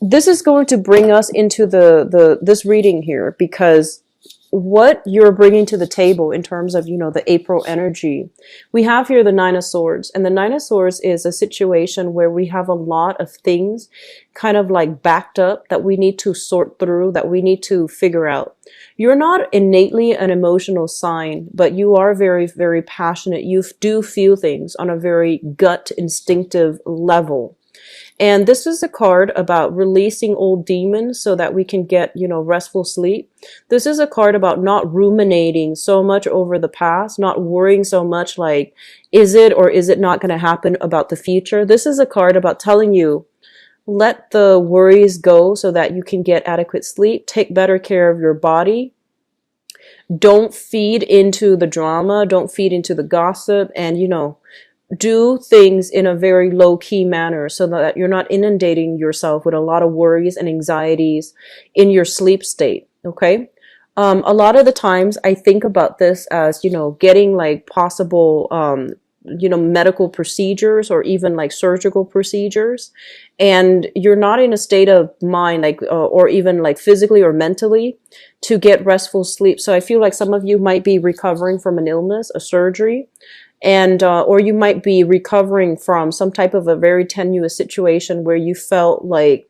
this is going to bring us into the this reading here, because what you're bringing to the table in terms of, the April energy, we have here the Nine of Swords, and the Nine of Swords is a situation where we have a lot of things kind of like backed up that we need to sort through, that we need to figure out. You're not innately an emotional sign, but you are very, very passionate. You do feel things on a very gut instinctive level. And this is a card about releasing old demons so that we can get, restful sleep. This is a card about not ruminating so much over the past, not worrying so much like, is it or is it not going to happen about the future? This is a card about telling you, let the worries go so that you can get adequate sleep. Take better care of your body. Don't feed into the drama. Don't feed into the gossip. And, do things in a very low-key manner so that you're not inundating yourself with a lot of worries and anxieties in your sleep state, okay? A lot of the times I think about this as, getting like possible, medical procedures or even like surgical procedures. And you're not in a state of mind, like, or even like physically or mentally to get restful sleep. So I feel like some of you might be recovering from an illness, a surgery, and or you might be recovering from some type of a very tenuous situation where you felt like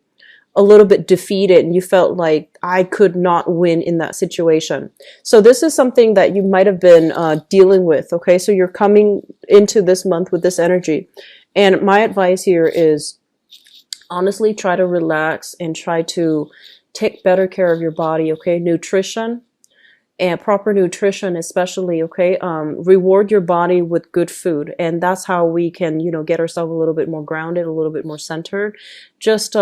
a little bit defeated and you felt like I could not win in that situation. So this is something that you might have been dealing with, okay? So you're coming into this month with this energy. And my advice here is honestly try to relax and try to take better care of your body, okay? Nutrition. And proper nutrition especially, okay? Reward your body with good food. And that's how we can, get ourselves a little bit more grounded, a little bit more centered. Just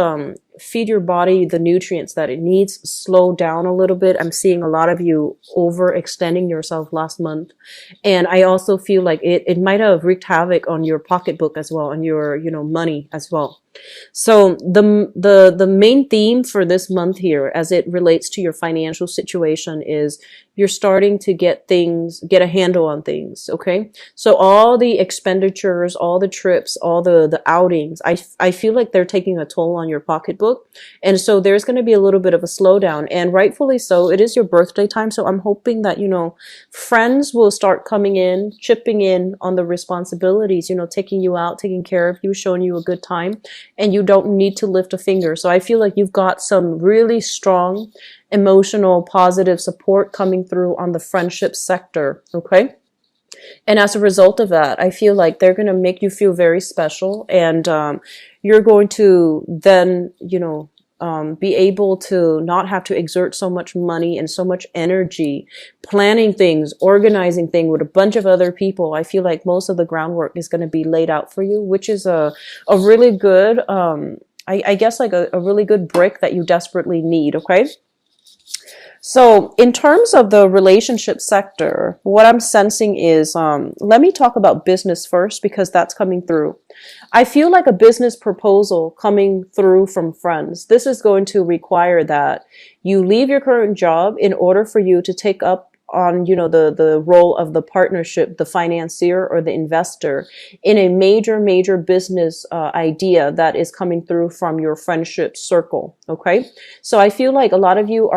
feed your body the nutrients that it needs. Slow down a little bit. I'm seeing a lot of you overextending yourself last month. And I also feel like it might have wreaked havoc on your pocketbook as well, on your, money as well. So the main theme for this month here, as it relates to your financial situation, is you're starting to get a handle on things, okay? So all the expenditures, all the trips, all the outings, I feel like they're taking a toll on your pocketbook. And so there's going to be a little bit of a slowdown, and rightfully so. It is your birthday time, so I'm hoping that, friends will start coming in, chipping in on the responsibilities, taking you out, taking care of you, showing you a good time, and you don't need to lift a finger. So I feel like you've got some really strong emotional, positive support coming through on the friendship sector, okay? And as a result of that, I feel like they're going to make you feel very special, and you're going to then, be able to not have to exert so much money and so much energy planning things, organizing things with a bunch of other people. I feel like most of the groundwork is going to be laid out for you, which is a really good, I guess like a really good brick that you desperately need, okay? So in terms of the relationship sector, what I'm sensing is, let me talk about business first because that's coming through. I feel like a business proposal coming through from friends. This is going to require that you leave your current job in order for you to take up on, the role of the partnership, the financier or the investor in a major business idea that is coming through from your friendship circle. Okay. So I feel like a lot of you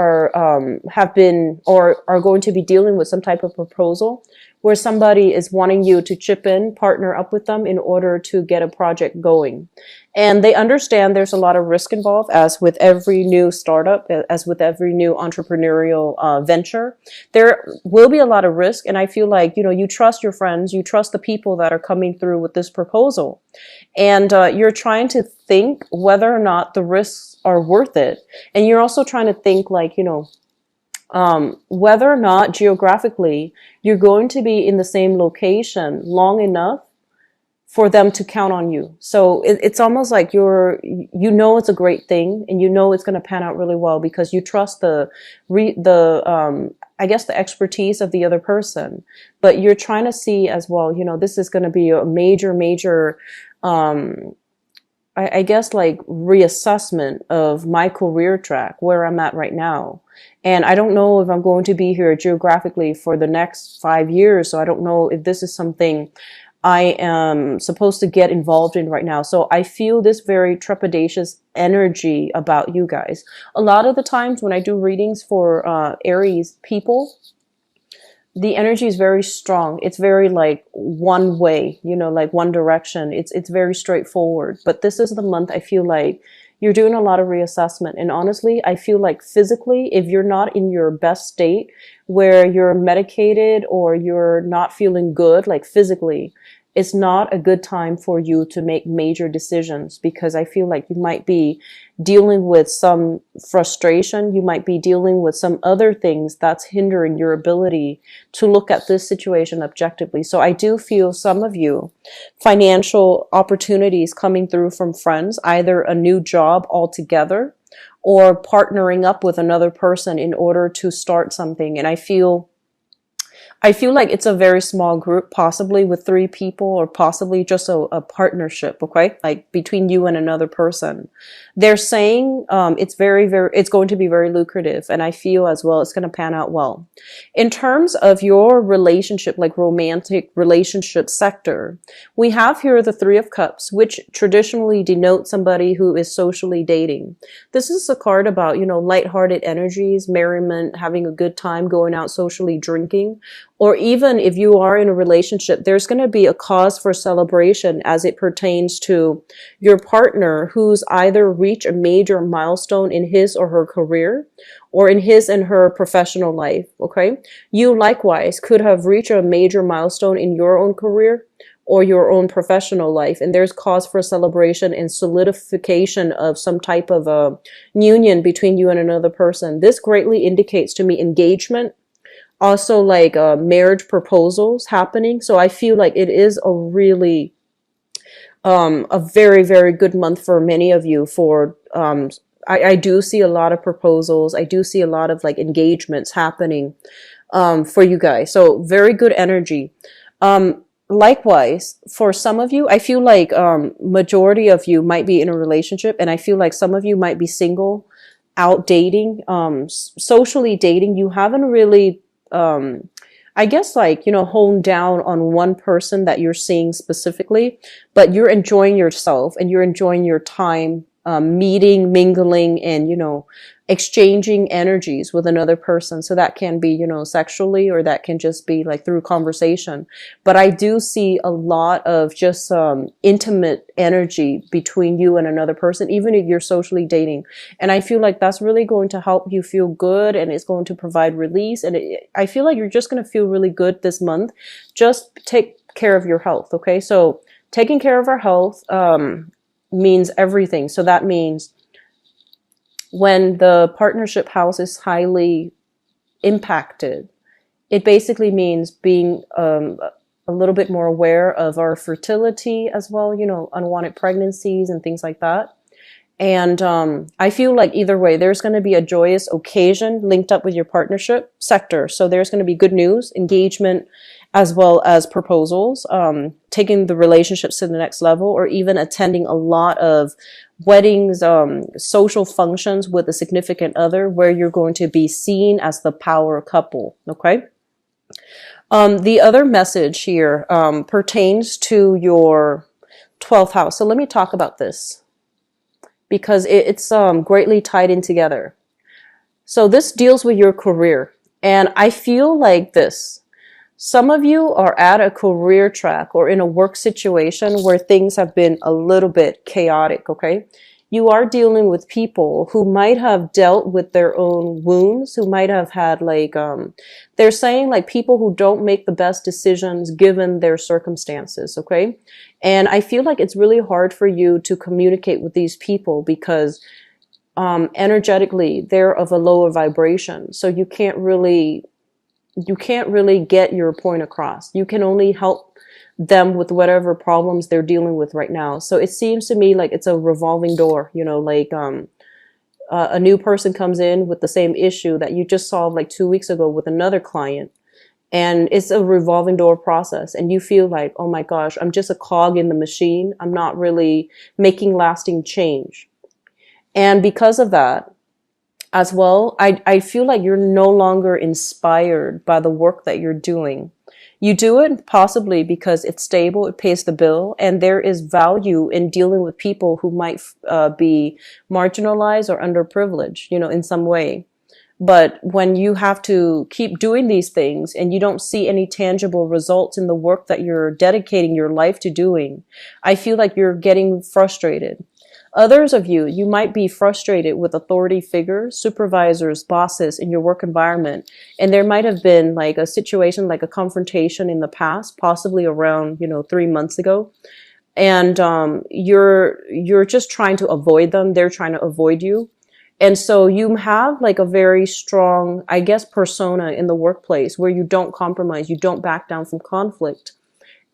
have been or are going to be dealing with some type of proposal where somebody is wanting you to chip in, partner up with them in order to get a project going. And they understand there's a lot of risk involved, as with every new startup, as with every new entrepreneurial venture. There will be a lot of risk. And I feel like, you trust your friends, you trust the people that are coming through with this proposal. And you're trying to think whether or not the risks are worth it. And you're also trying to think like, whether or not geographically you're going to be in the same location long enough for them to count on you. So it's almost like it's a great thing, and it's going to pan out really well because you trust I guess the expertise of the other person. But you're trying to see as well, this is going to be a major I guess like reassessment of my career track, where I'm at right now. And I don't know if I'm going to be here geographically for the next 5 years. So I don't know if this is something I am supposed to get involved in right now. So I feel this very trepidatious energy about you guys. A lot of the times when I do readings for Aries people, the energy is very strong. It's very like one way, you know, like one direction. It's very straightforward. But this is the month I feel like you're doing a lot of reassessment. And honestly, I feel like physically, if you're not in your best state where you're medicated or you're not feeling good, like physically, it's not a good time for you to make major decisions, because I feel like you might be dealing with some frustration. You might be dealing with some other things that's hindering your ability to look at this situation objectively. So I do feel some of you, financial opportunities coming through from friends, either a new job altogether or partnering up with another person in order to start something. And I feel like it's a very small group, possibly with 3 people or possibly just a partnership, okay? Like between you and another person. They're saying it's it's going to be very lucrative. And I feel as well it's going to pan out well. In terms of your relationship, like romantic relationship sector, we have here the 3 of Cups, which traditionally denote somebody who is socially dating. This is a card about, you know, lighthearted energies, merriment, having a good time, going out socially drinking. Or even if you are in a relationship, there's going to be a cause for celebration as it pertains to your partner who's either reached a major milestone in his or her career or in his and her professional life, okay? You likewise could have reached a major milestone in your own career or your own professional life, and there's cause for celebration and solidification of some type of a union between you and another person. This greatly indicates to me engagement, also like marriage proposals happening. So I feel like it is a really a very, very good month for many of you for I do see a lot of proposals. I do see a lot of like engagements happening for you guys. So very good energy. Likewise, for some of you, I feel like majority of you might be in a relationship, and I feel like some of you might be single, out dating, socially dating. You haven't really I guess like, you know, hone down on one person that you're seeing specifically, but you're enjoying yourself and you're enjoying your time, meeting, mingling, and, you know, exchanging energies with another person. So that can be, you know, sexually, or that can just be like through conversation. But I do see a lot of just intimate energy between you and another person, even if you're socially dating. And I feel like that's really going to help you feel good, and it's going to provide release. And I feel like you're just going to feel really good this month. Just take care of your health, okay? So taking care of our health means everything. So that means when the partnership house is highly impacted, it basically means being a little bit more aware of our fertility as well, you know, unwanted pregnancies and things like that. And I feel like either way, there's going to be a joyous occasion linked up with your partnership sector. So there's going to be good news, engagement, as well as proposals, taking the relationships to the next level, or even attending a lot of weddings, social functions with a significant other where you're going to be seen as the power couple, okay? The other message here pertains to your 12th house. So let me talk about this, because it's greatly tied in together. So this deals with your career. And I feel like this. Some of you are at a career track or in a work situation where things have been a little bit chaotic, okay? You are dealing with people who might have dealt with their own wounds, who might have had like, they're saying like people who don't make the best decisions given their circumstances, okay? And I feel like it's really hard for you to communicate with these people because energetically they're of a lower vibration. So you can't really get your point across. You can only help them with whatever problems they're dealing with right now. So it seems to me like it's a revolving door, you know, like a new person comes in with the same issue that you just solved like 2 weeks ago with another client. And it's a revolving door process. And you feel like, oh my gosh, I'm just a cog in the machine. I'm not really making lasting change. And because of that, as well, I feel like you're no longer inspired by the work that you're doing. You do it possibly because it's stable, it pays the bill, and there is value in dealing with people who might be marginalized or underprivileged, in some way. But when you have to keep doing these things and you don't see any tangible results in the work that you're dedicating your life to doing, I feel like you're getting frustrated. Others of you, you might be frustrated with authority figures, supervisors, bosses in your work environment. And there might have been like a situation, like a confrontation in the past, possibly around, 3 months ago. And you're just trying to avoid them. They're trying to avoid you. And so you have like a very strong, I guess, persona in the workplace where you don't compromise, you don't back down from conflict.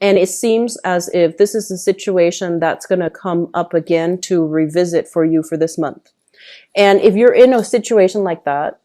And it seems as if this is a situation that's going to come up again to revisit for you for this month. And if you're in a situation like that,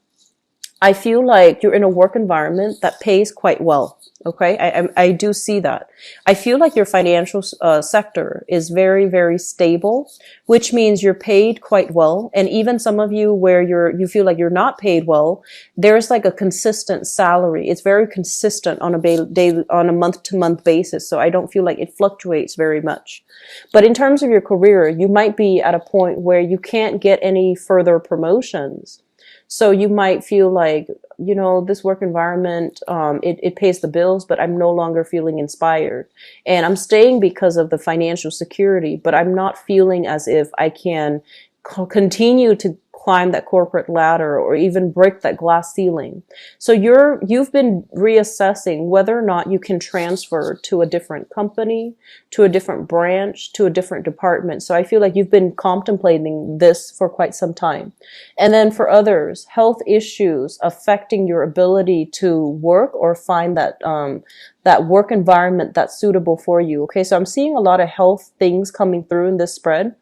I feel like you're in a work environment that pays quite well. Okay, I do see that. I feel like your financial sector is very, very stable, which means you're paid quite well. And even some of you where you feel like you're not paid well, there's like a consistent salary. It's very consistent on on a month to month basis. So I don't feel like it fluctuates very much. But in terms of your career, you might be at a point where you can't get any further promotions. So you might feel like, this work environment, it pays the bills, but I'm no longer feeling inspired. And I'm staying because of the financial security, but I'm not feeling as if I can continue to climb that corporate ladder or even break that glass ceiling. So you've been reassessing whether or not you can transfer to a different company, to a different branch, to a different department. So I feel like you've been contemplating this for quite some time. And then for others, health issues affecting your ability to work or find that work environment that's suitable for you. Okay, so I'm seeing a lot of health things coming through in this spread.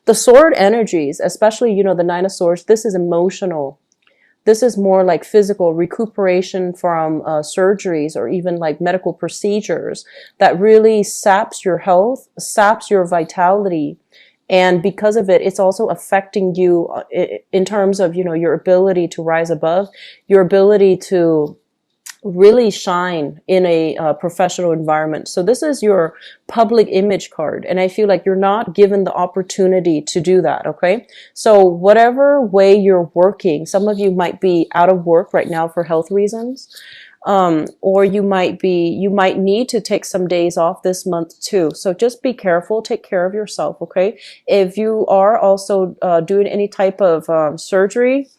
The sword energies, especially, the Nine of Swords, this is emotional. This is more like physical recuperation from surgeries or even like medical procedures that really saps your health, saps your vitality. And because of it, it's also affecting you in terms of, your ability to rise above, your ability to really shine in a professional environment. So this is your public image card. And I feel like you're not given the opportunity to do that. Okay. So whatever way you're working, some of you might be out of work right now for health reasons. Or you might need to take some days off this month too. So just be careful, take care of yourself. Okay. If you are also doing any type of surgery,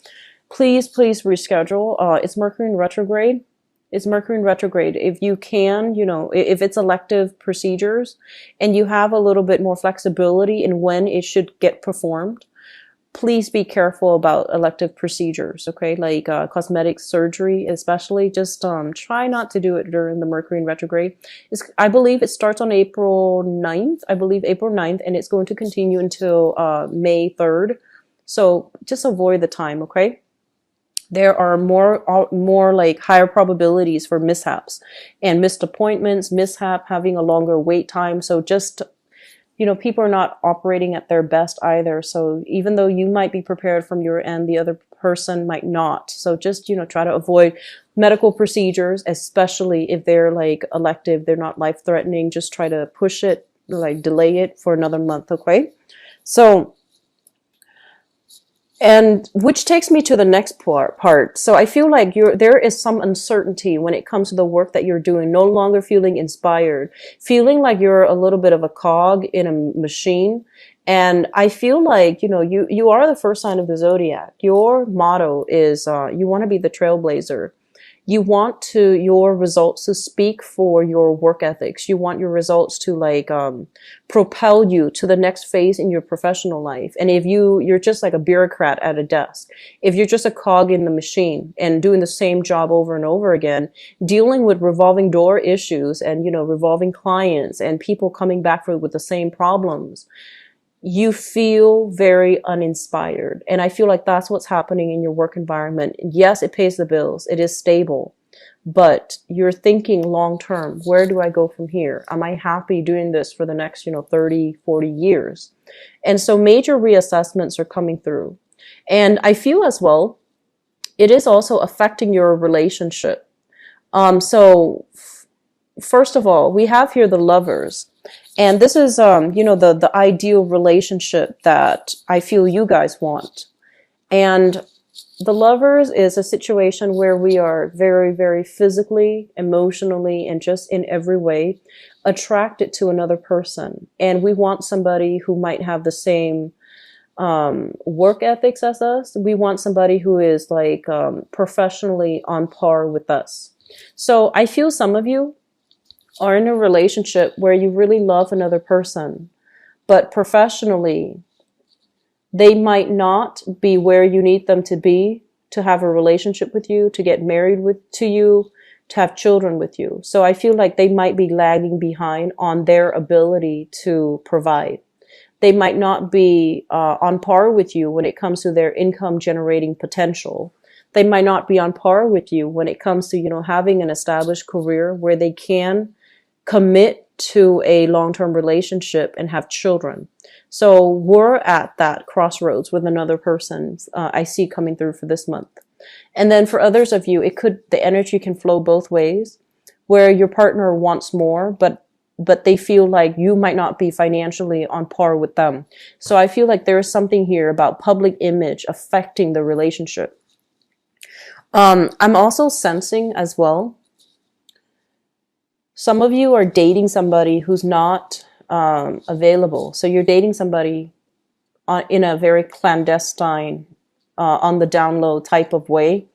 please reschedule. It's Mercury in retrograde. It's Mercury in retrograde. If you can, if it's elective procedures and you have a little bit more flexibility in when it should get performed, please be careful about elective procedures, okay? Like cosmetic surgery especially. Just try not to do it during the Mercury in retrograde. I believe it starts on April 9th. I believe April 9th, and it's going to continue until May 3rd. So just avoid the time, okay? There are more like higher probabilities for mishaps and missed appointments, having a longer wait time. So just, people are not operating at their best either. So even though you might be prepared from your end, the other person might not. So just, try to avoid medical procedures, especially if they're like elective, they're not life threatening. Just try to push it, like delay it for another month. Okay. So, and which takes me to the next part. So I feel like there is some uncertainty when it comes to the work that you're doing, no longer feeling inspired, feeling like you're a little bit of a cog in a machine. And I feel like, you are the first sign of the zodiac. Your motto is, you want to be the trailblazer. You want your results to speak for your work ethics. You want your results to propel you to the next phase in your professional life. And if you're just like a bureaucrat at a desk, if you're just a cog in the machine and doing the same job over and over again, dealing with revolving door issues and, revolving clients and people coming back with the same problems, you feel very uninspired. And I feel like that's what's happening in your work environment. Yes, it pays the bills. It is stable, but you're thinking long term. Where do I go from here? Am I happy doing this for the next, 30, 40 years? And so major reassessments are coming through. And I feel as well, it is also affecting your relationship. So first of all, we have here the lovers. And this is, the ideal relationship that I feel you guys want. And the lovers is a situation where we are very, very physically, emotionally, and just in every way attracted to another person. And we want somebody who might have the same work ethics as us. We want somebody who is like professionally on par with us. So I feel some of you are in a relationship where you really love another person, but professionally, they might not be where you need them to be to have a relationship with you, to get married to you, to have children with you. So I feel like they might be lagging behind on their ability to provide. They might not be on par with you when it comes to their income generating potential. They might not be on par with you when it comes to, having an established career where they can commit to a long-term relationship and have children. So we're at that crossroads with another person I see coming through for this month. And then for others of you, the energy can flow both ways, where your partner wants more, but they feel like you might not be financially on par with them. So I feel like there is something here about public image affecting the relationship. I'm also sensing as well, some of you are dating somebody who's not available. So you're dating somebody in a very clandestine, on the down low type of way,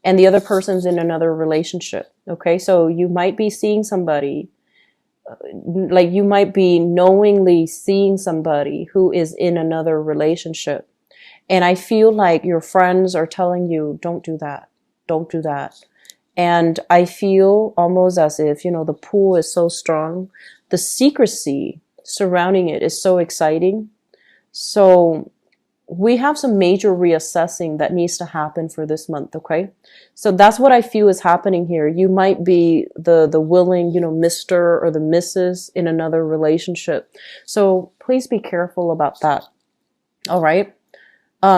and the other person's in another relationship. Okay, so you might be seeing somebody, like you might be knowingly seeing somebody who is in another relationship. And I feel like your friends are telling you, don't do that. Don't do that. And I feel almost as if, the pull is so strong. The secrecy surrounding it is so exciting. So we have some major reassessing that needs to happen for this month, okay? So that's what I feel is happening here. You might be the willing, Mr. or the Mrs. in another relationship. So please be careful about that, all right?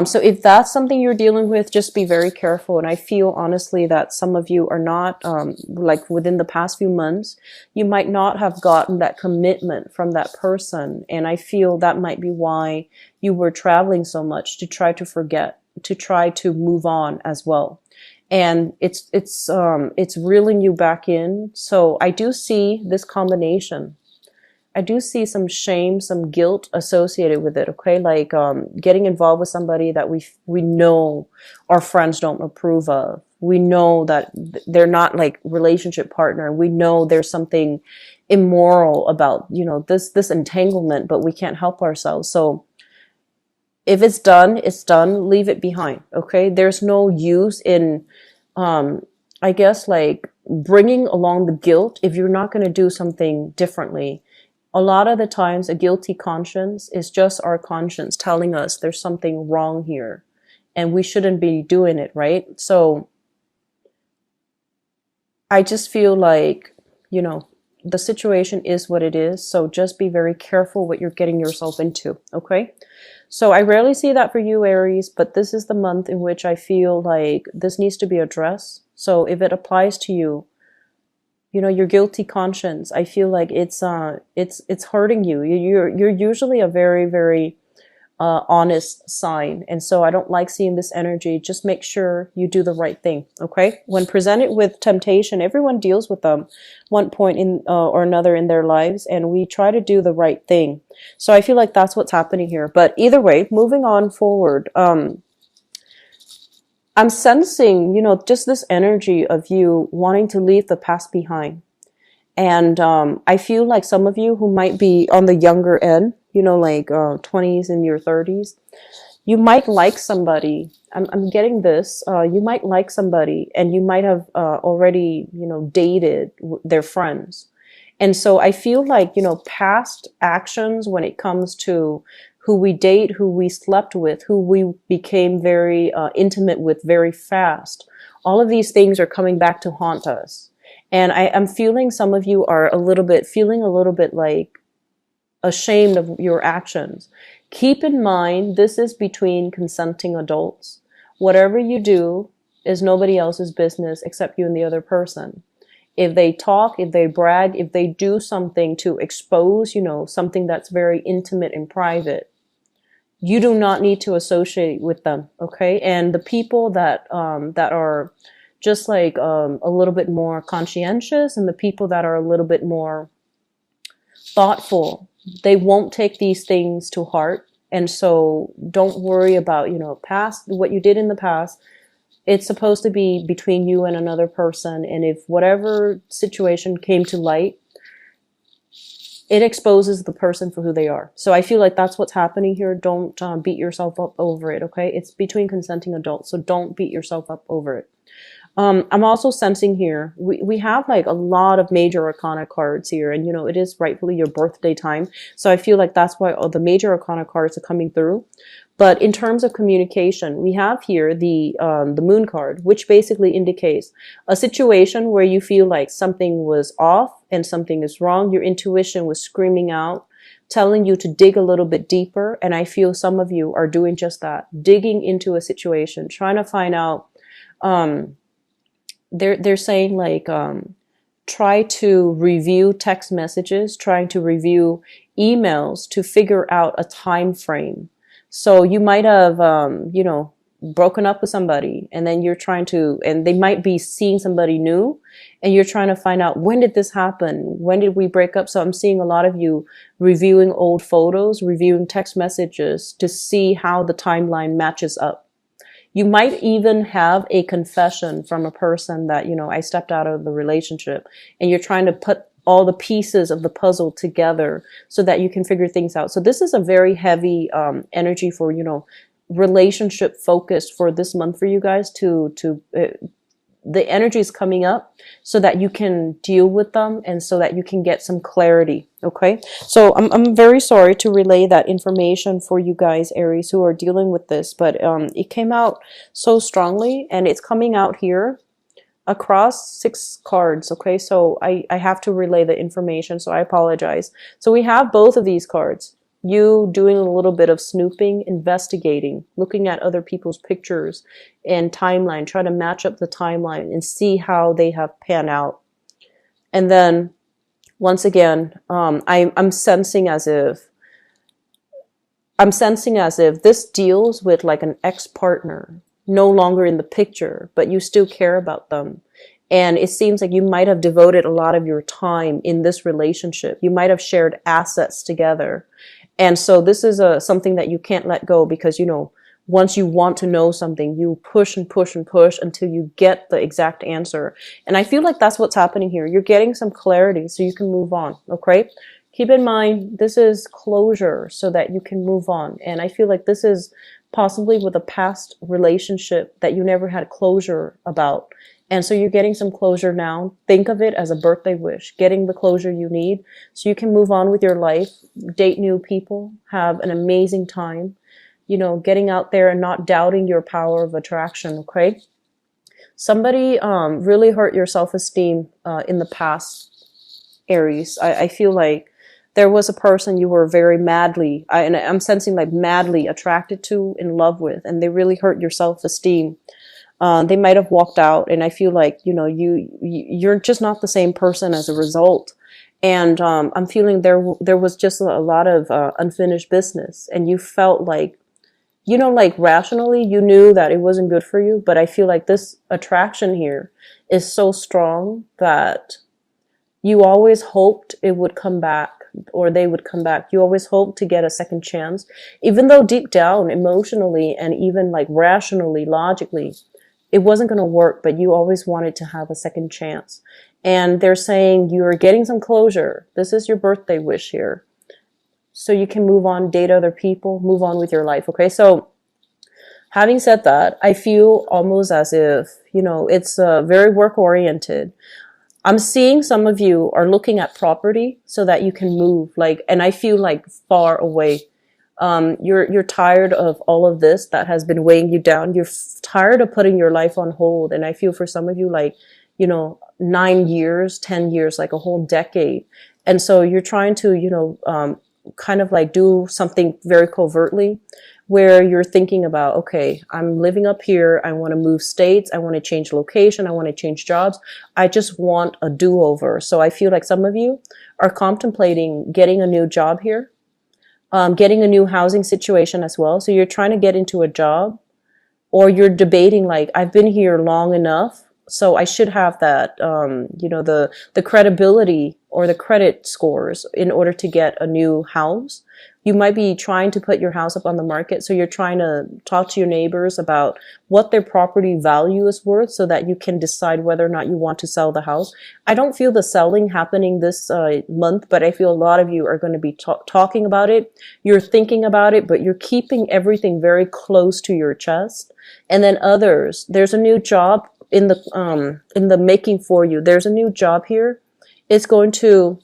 So if that's something you're dealing with, just be very careful. And I feel honestly that some of you are not, like within the past few months, you might not have gotten that commitment from that person. And I feel that might be why you were traveling so much, to try to forget, to try to move on as well. And it's reeling you back in. So I do see this combination. I do see some shame, some guilt associated with it, okay? Like getting involved with somebody that we know our friends don't approve of. We know that they're not like relationship partner. We know there's something immoral about, this entanglement, but we can't help ourselves. So if it's done, it's done. Leave it behind, okay? There's no use in, I guess, like bringing along the guilt if you're not going to do something differently. A lot of the times, a guilty conscience is just our conscience telling us there's something wrong here and we shouldn't be doing it, right? So I just feel like, the situation is what it is. So just be very careful what you're getting yourself into, okay? So I rarely see that for you, Aries, but this is the month in which I feel like this needs to be addressed. So if it applies to you, your guilty conscience, I feel like it's hurting you. You're usually a very, very honest sign. And so I don't like seeing this energy. Just make sure you do the right thing. Okay. When presented with temptation, everyone deals with them one point in or another in their lives, and we try to do the right thing. So I feel like that's what's happening here. But either way, moving on forward, I'm sensing, just this energy of you wanting to leave the past behind. And I feel like some of you who might be on the younger end, like 20s and your 30s, you might like somebody. I'm getting this. You might like somebody and you might have already, dated their friends. And so I feel like, past actions when it comes to who we date, who we slept with, who we became very intimate with very fast. All of these things are coming back to haunt us. And I'm feeling some of you are feeling a little bit like ashamed of your actions. Keep in mind, this is between consenting adults. Whatever you do is nobody else's business except you and the other person. if they talk, if they brag, if they do something to expose, you know, something that's very intimate and private, you do not need to associate with them, okay? And the people that are just like a little bit more conscientious, and the people that are a little bit more thoughtful, they won't take these things to heart. And so don't worry about, you know, past, what you did in the past. It's supposed to be between you and another person. And if whatever situation came to light, it exposes the person for who they are. So I feel like that's what's happening here. Don't beat yourself up over it, okay? It's between consenting adults, so don't beat yourself up over it. I'm also sensing here, we have like a lot of major arcana cards here, and you know, it is rightfully your birthday time. So I feel like that's why all the major arcana cards are coming through. But in terms of communication, we have here the moon card, which basically indicates a situation where you feel like something was off and something is wrong. Your intuition was screaming out, telling you to dig a little bit deeper. And I feel some of you are doing just that, digging into a situation, trying to find out, they're saying like, try to review text messages, trying to review emails to figure out a time frame. So you might have, you know, broken up with somebody, and then you're trying to, and they might be seeing somebody new, and you're trying to find out, when did this happen? When did we break up? So I'm seeing a lot of you reviewing old photos, reviewing text messages to see how the timeline matches up. You might even have a confession from a person that, you know, I stepped out of the relationship, and you're trying to put all the pieces of the puzzle together so that you can figure things out. So this is a very heavy energy for, you know, relationship focused for this month for you guys the energy is coming up so that you can deal with them and so that you can get some clarity. Okay. So I'm very sorry to relay that information for you guys, Aries, who are dealing with this, but it came out so strongly, and it's coming out here across 6 cards. Okay. So I have to relay the information. So I apologize. So we have both of these cards. You doing a little bit of snooping, investigating, looking at other people's pictures and timeline, try to match up the timeline and see how they have panned out. And then once again, I'm sensing as if this deals with like an ex-partner, no longer in the picture, but you still care about them. And it seems like you might have devoted a lot of your time in this relationship. You might have shared assets together. And so this is something that you can't let go, because, you know, once you want to know something, you push and push and push until you get the exact answer. And I feel like that's what's happening here. You're getting some clarity so you can move on. Okay. Keep in mind, this is closure so that you can move on. And I feel like this is possibly with a past relationship that you never had closure about. And so you're getting some closure now. Think of it as a birthday wish, getting the closure you need so you can move on with your life, date new people, have an amazing time, you know, getting out there and not doubting your power of attraction, okay? Somebody really hurt your self-esteem in the past, Aries. I feel like there was a person you were very madly, and I'm sensing like madly attracted to, in love with, and they really hurt your self-esteem. They might have walked out, and I feel like, you know, you're just not the same person as a result. And I'm feeling there was just a lot of unfinished business, and you felt like, you know, like rationally you knew that it wasn't good for you, but I feel like this attraction here is so strong that you always hoped it would come back, or they would come back. You always hoped to get a second chance, even though deep down, emotionally, and even like rationally, logically, it wasn't going to work, but you always wanted to have a second chance. And they're saying you're getting some closure. This is your birthday wish here. So you can move on, date other people, move on with your life. Okay. So having said that, I feel almost as if, you know, it's very work oriented. I'm seeing some of you are looking at property so that you can move, like, and I feel like far away. You're tired of all of this that has been weighing you down. You're tired of putting your life on hold. And I feel for some of you, like, you know, 9 years, 10 years, like a whole decade. And so you're trying to, you know, kind of like do something very covertly where you're thinking about, okay, I'm living up here. I want to move states. I want to change location. I want to change jobs. I just want a do-over. So I feel like some of you are contemplating getting a new job here, getting a new housing situation as well. So you're trying to get into a job, or you're debating like, I've been here long enough, so I should have that, the credibility or the credit scores in order to get a new house. You might be trying to put your house up on the market, so you're trying to talk to your neighbors about what their property value is worth so that you can decide whether or not you want to sell the house. I don't feel the selling happening this month, but I feel a lot of you are going to be talking about it. You're thinking about it, but you're keeping everything very close to your chest. And then others, there's a new job in the making for you. There's a new job here. It's going to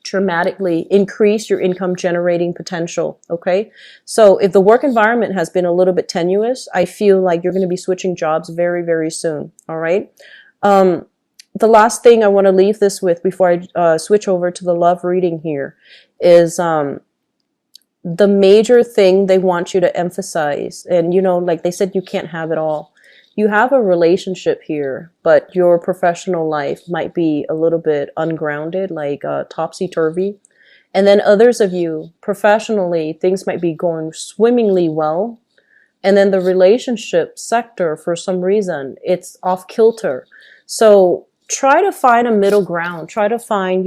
dramatically increase your income generating potential. Okay. So if the work environment has been a little bit tenuous, I feel like you're going to be switching jobs very, very soon. All right. The last thing I want to leave this with before I switch over to the love reading here is, the major thing they want you to emphasize, and like they said, you can't have it all. You have a relationship here, but your professional life might be a little bit ungrounded, like topsy-turvy. And then others of you, professionally, things might be going swimmingly well. And then the relationship sector, for some reason, it's off kilter. So try to find a middle ground. Try to find,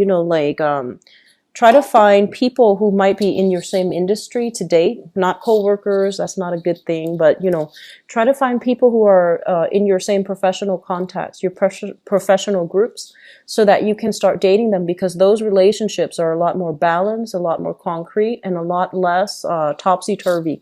try to find people who might be in your same industry to date, not coworkers. That's not a good thing, but try to find people who are in your same professional contacts, your professional groups, so that you can start dating them, because those relationships are a lot more balanced, a lot more concrete, and a lot less topsy-turvy.